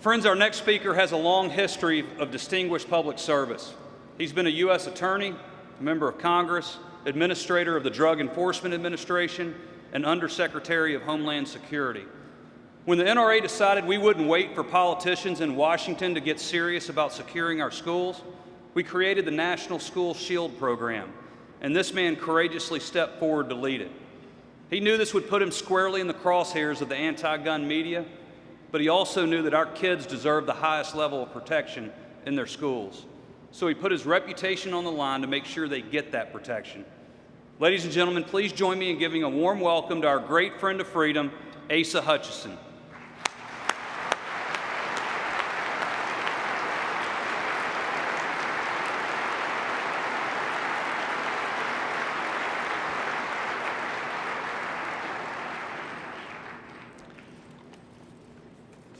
Friends, our next speaker has a long history of distinguished public service. He's been a U.S. attorney, a member of Congress, administrator of the Drug Enforcement Administration, and Undersecretary of Homeland Security. When the NRA decided we wouldn't wait for politicians in Washington to get serious about securing our schools, we created the National School Shield program, and this man courageously stepped forward to lead it. He knew this would put him squarely in the crosshairs of the anti-gun media, but he also knew that our kids deserve the highest level of protection in their schools. So he put his reputation on the line to make sure they get that protection. Ladies and gentlemen, please join me in giving a warm welcome to our great friend of freedom, Asa Hutchinson.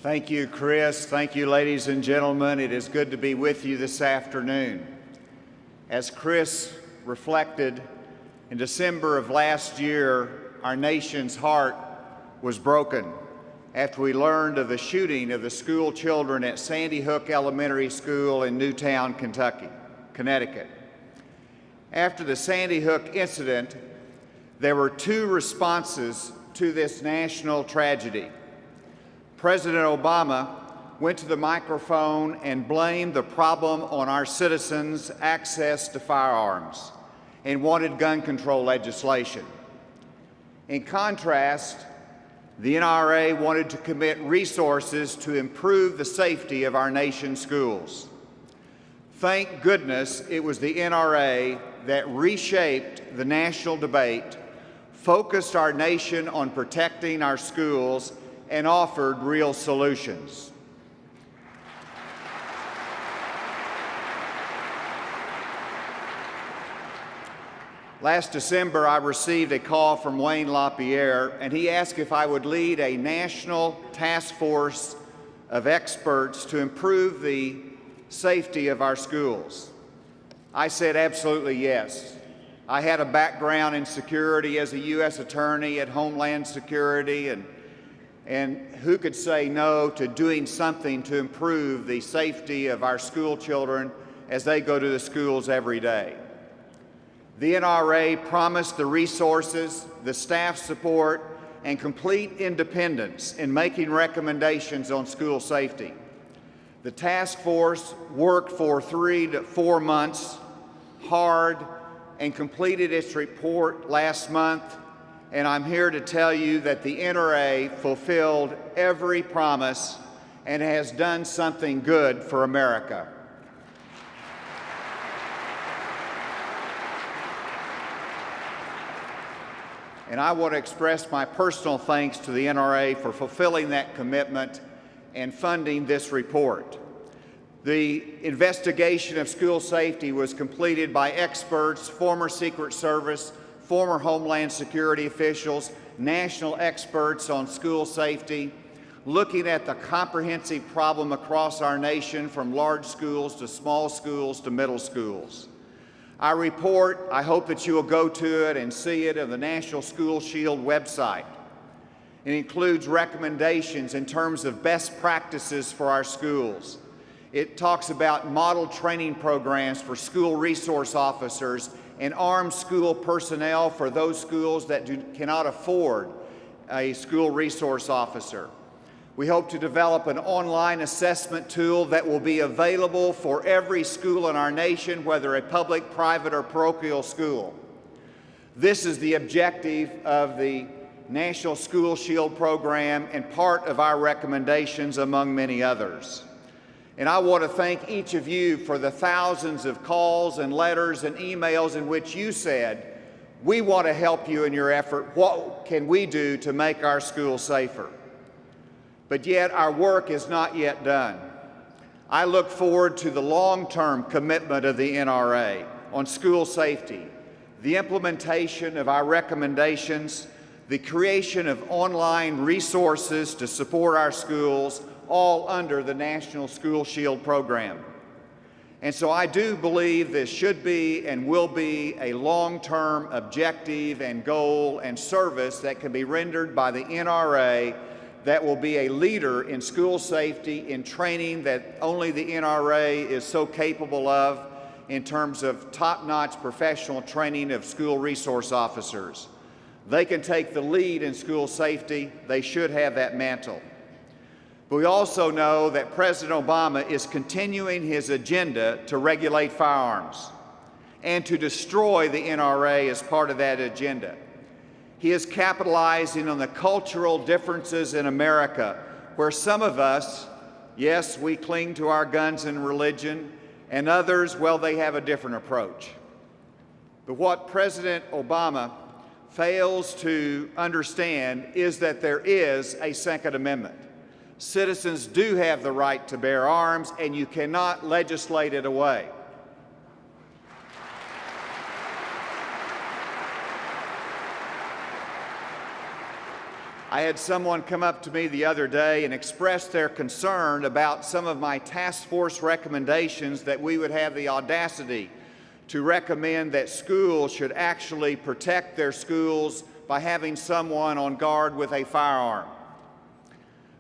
Thank you, Chris. Thank you, ladies and gentlemen. It is good to be with you this afternoon. As Chris reflected, in December of last year, our nation's heart was broken after we learned of the shooting of the school children at Sandy Hook Elementary School in Newtown, Connecticut. After the Sandy Hook incident, there were two responses to this national tragedy. President Obama went to the microphone and blamed the problem on our citizens' access to firearms and wanted gun control legislation. In contrast, the NRA wanted to commit resources to improve the safety of our nation's schools. Thank goodness it was the NRA that reshaped the national debate, focused our nation on protecting our schools, and offered real solutions. Last December, I received a call from Wayne LaPierre, and he asked if I would lead a national task force of experts to improve the safety of our schools. I said absolutely yes. I had a background in security as a U.S. attorney at Homeland Security, and who could say no to doing something to improve the safety of our school children as they go to the schools every day? The NRA promised the resources, the staff support, and complete independence in making recommendations on school safety. The task force worked for 3 to 4 months, hard, and completed its report last month. And I'm here to tell you that the NRA fulfilled every promise and has done something good for America. And I want to express my personal thanks to the NRA for fulfilling that commitment and funding this report. The investigation of school safety was completed by experts, former Secret Service, former Homeland Security officials, national experts on school safety, looking at the comprehensive problem across our nation from large schools to small schools to middle schools. Our report, I hope that you will go to it and see it on the National School Shield website. It includes recommendations in terms of best practices for our schools. It talks about model training programs for school resource officers and armed school personnel for those schools that cannot afford a school resource officer. We hope to develop an online assessment tool that will be available for every school in our nation, whether a public, private, or parochial school. This is the objective of the National School Shield program and part of our recommendations, among many others. And I want to thank each of you for the thousands of calls and letters and emails in which you said, we want to help you in your effort. What can we do to make our schools safer? But yet our work is not yet done. I look forward to the long-term commitment of the NRA on school safety, the implementation of our recommendations, the creation of online resources to support our schools, all under the National School Shield program. And so I do believe this should be and will be a long-term objective and goal and service that can be rendered by the NRA that will be a leader in school safety, in training that only the NRA is so capable of in terms of top-notch professional training of school resource officers. They can take the lead in school safety. They should have that mantle. But we also know that President Obama is continuing his agenda to regulate firearms and to destroy the NRA as part of that agenda. He is capitalizing on the cultural differences in America, where some of us, yes, we cling to our guns and religion, and others, well, they have a different approach. But what President Obama fails to understand is that there is a Second Amendment. Citizens do have the right to bear arms, and you cannot legislate it away. I had someone come up to me the other day and express their concern about some of my task force recommendations that we would have the audacity to recommend that schools should actually protect their schools by having someone on guard with a firearm.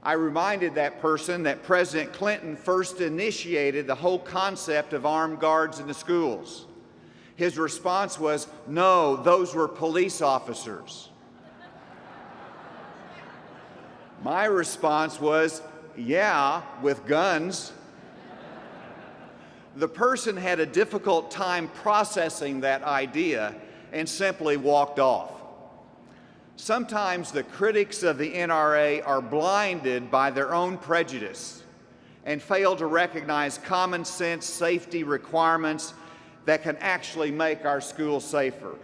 I reminded that person that President Clinton first initiated the whole concept of armed guards in the schools. His response was, "No, those were police officers." My response was, "Yeah, with guns." The person had a difficult time processing that idea and simply walked off. Sometimes the critics of the NRA are blinded by their own prejudice and fail to recognize common sense safety requirements that can actually make our schools safer.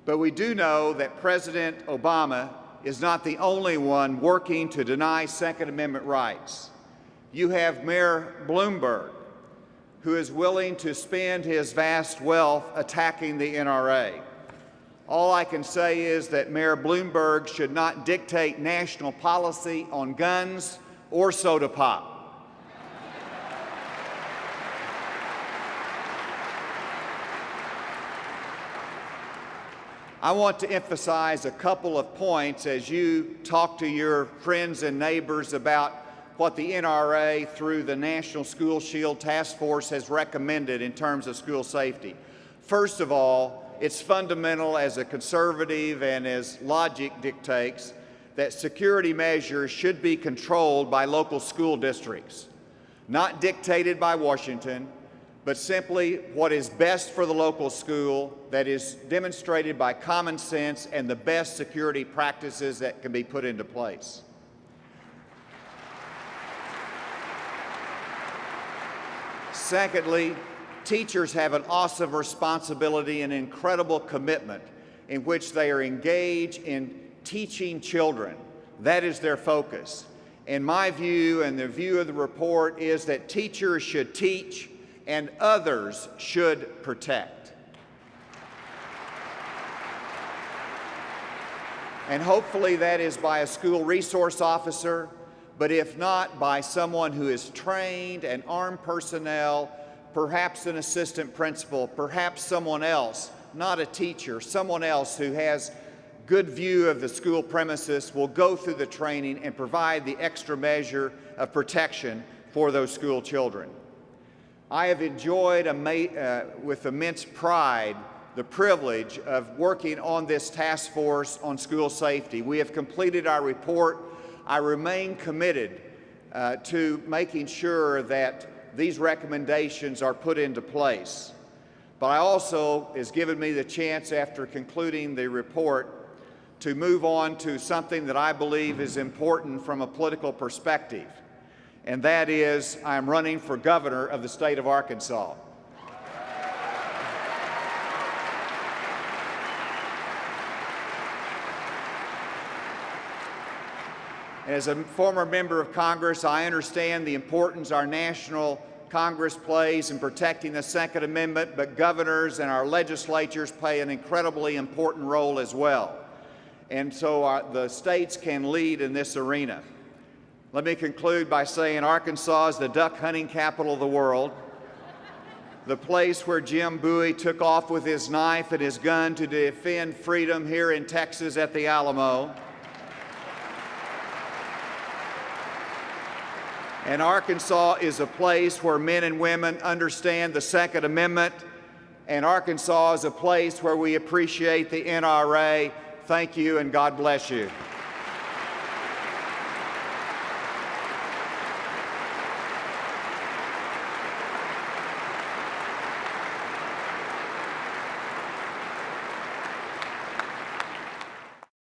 But we do know that President Obama is not the only one working to deny Second Amendment rights. You have Mayor Bloomberg, who is willing to spend his vast wealth attacking the NRA. All I can say is that Mayor Bloomberg should not dictate national policy on guns or soda pop. I want to emphasize a couple of points as you talk to your friends and neighbors about what the NRA through the National School Shield Task Force has recommended in terms of school safety. First of all, it's fundamental as a conservative and as logic dictates that security measures should be controlled by local school districts, not dictated by Washington, but simply what is best for the local school that is demonstrated by common sense and the best security practices that can be put into place. Secondly, teachers have an awesome responsibility and incredible commitment in which they are engaged in teaching children. That is their focus. And my view and the view of the report is that teachers should teach and others should protect. And hopefully that is by a school resource officer, but if not, by someone who is trained and armed personnel, perhaps an assistant principal, perhaps someone else, not a teacher, someone else who has good view of the school premises will go through the training and provide the extra measure of protection for those school children. I have enjoyed with immense pride the privilege of working on this task force on school safety. We have completed our report. I remain committed to making sure that these recommendations are put into place. But I also has given me the chance after concluding the report to move on to something that I believe is important from a political perspective. And that is, I'm running for governor of the state of Arkansas. And as a former member of Congress, I understand the importance our national Congress plays in protecting the Second Amendment, but governors and our legislatures play an incredibly important role as well. And so the states can lead in this arena. Let me conclude by saying Arkansas is the duck hunting capital of the world, the place where Jim Bowie took off with his knife and his gun to defend freedom here in Texas at the Alamo. And Arkansas is a place where men and women understand the Second Amendment. And Arkansas is a place where we appreciate the NRA. Thank you, and God bless you.